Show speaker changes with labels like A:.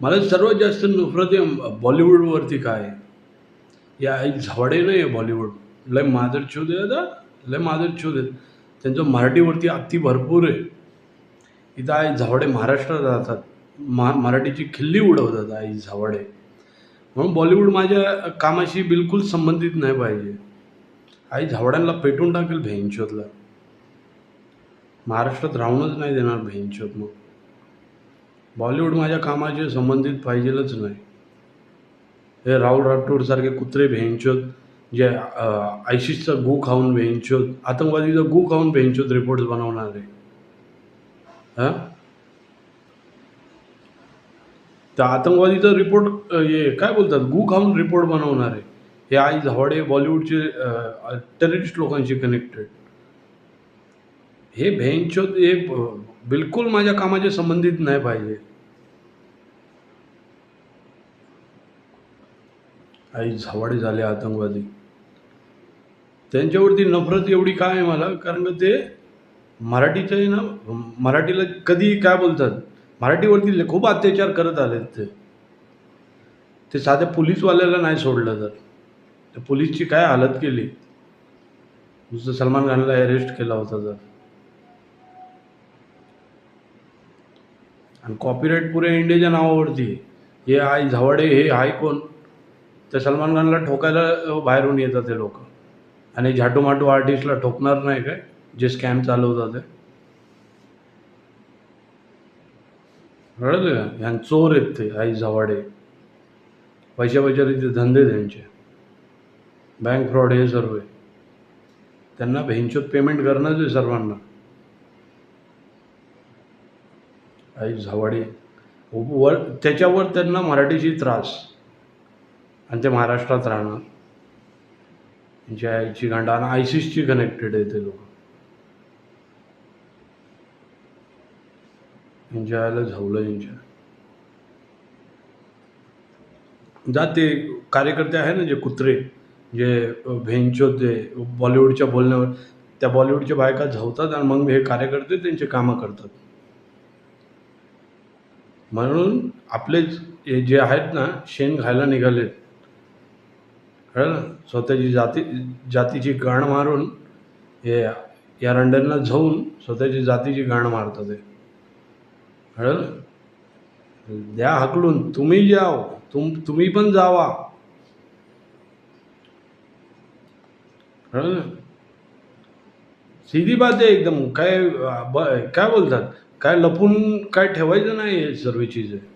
A: मला सर्वात जास्त नफरत आहे बॉलिवूडवरती. काय या झवाडे नाही आहे बॉलिवूड. लय मादरचोद आहे आता. लय मादरचोद आहेत. त्यांचं मराठीवरती अति भरपूर आहे. इथं आई झावडे महाराष्ट्रात राहतात. मराठीची खिल्ली उडवतात आई झावडे. म्हणून बॉलिवूड माझ्या कामाशी बिलकुल संबंधित नाही पाहिजे. आई झावड्यांना पेटून टाकेल भेंचोदला. महाराष्ट्रात राहूनच नाही देणार भेंचोद मग. बॉलिवूड माझ्या कामाशी संबंधित पाहिजेलच नाही. हे राहुल राठोडसारखे कुत्रे भेंचोद जे आयसिसचा गू खाऊन भेंचोद, आतंकवादीचा गू खाऊन भेंचोद रिपोर्ट्स बनवणार आहे. हां, त्या आतंकवादीचा रिपोर्ट हे काय बोलतात गू खाऊन रिपोर्ट बनवणार आहे. हे आई झावडे बॉलिवूडचे टेररिस्ट लोकांशी कनेक्टेड. हे भेंचोद हे बिलकुल माझ्या कामाचे संबंधित नाही पाहिजे. आई झावडे झाले आतंकवादी. त्यांच्यावरती नफरत एवढी काय आहे मला, कारण का ते मराठीचं आहे ना, मराठीला कधी काय बोलतात, मराठीवरती खूप अत्याचार करत आलेत ते. ते साध्या पोलीसवाल्याला नाही सोडलं तर. त्या पोलीसची काय हालत केली. नुसतं सलमान खानला अरेस्ट केला होता तर. आणि कॉपीराईट पुऱ्या इंडियाच्या नावावरती आहे. हे आई झावडे हे हाय कोण? त्या सलमान खानला ठोकायला बाहेरून येतात ते लोक. आणि झाटोमाटो आर्टिस्टला ठोकणार नाही काय, जे स्कॅम चालवतात ते. कळलं का? ह्या चोर आहेत ते आई झावाडे. पैशाचे धंदे त्यांचे. बँक फ्रॉड हे सर्व आहे. त्यांना भेंचोत पेमेंट करणंच आहे सर्वांना. आई झावाडे वर त्याच्यावर त्यांना मराठीची त्रास. आणि ते महाराष्ट्रात राहणार. त्यांच्या आईची गांडा आणि आयसिसची कनेक्टेड आहे ते लोक. यांच्या आईला झावलं यांच्या. जाते कार्यकर्ते आहे ना जे कुत्रे, जे भेंचोद ते बॉलिवूडच्या बोलण्यावर, त्या बॉलिवूडच्या बायका धावतात आणि मग हे कार्यकर्ते त्यांचे कामं करतात. म्हणून आपलेच हे जे आहेत ना, शेण खायला निघालेत. कळलं ना? स्वतःची जातीची गाण मारून हे या रंड्यांना जाऊन स्वतःची जातीची गाण मारतात हे. कळलं ना? द्या हाकलून, तुम्ही जाओ, तुम्ही पण जावा. कळलं ना? सीधी बात आहे एकदम. काय काय बोलतात, काय लपून काय ठेवायचं नाही हे सर्व चीज आहे.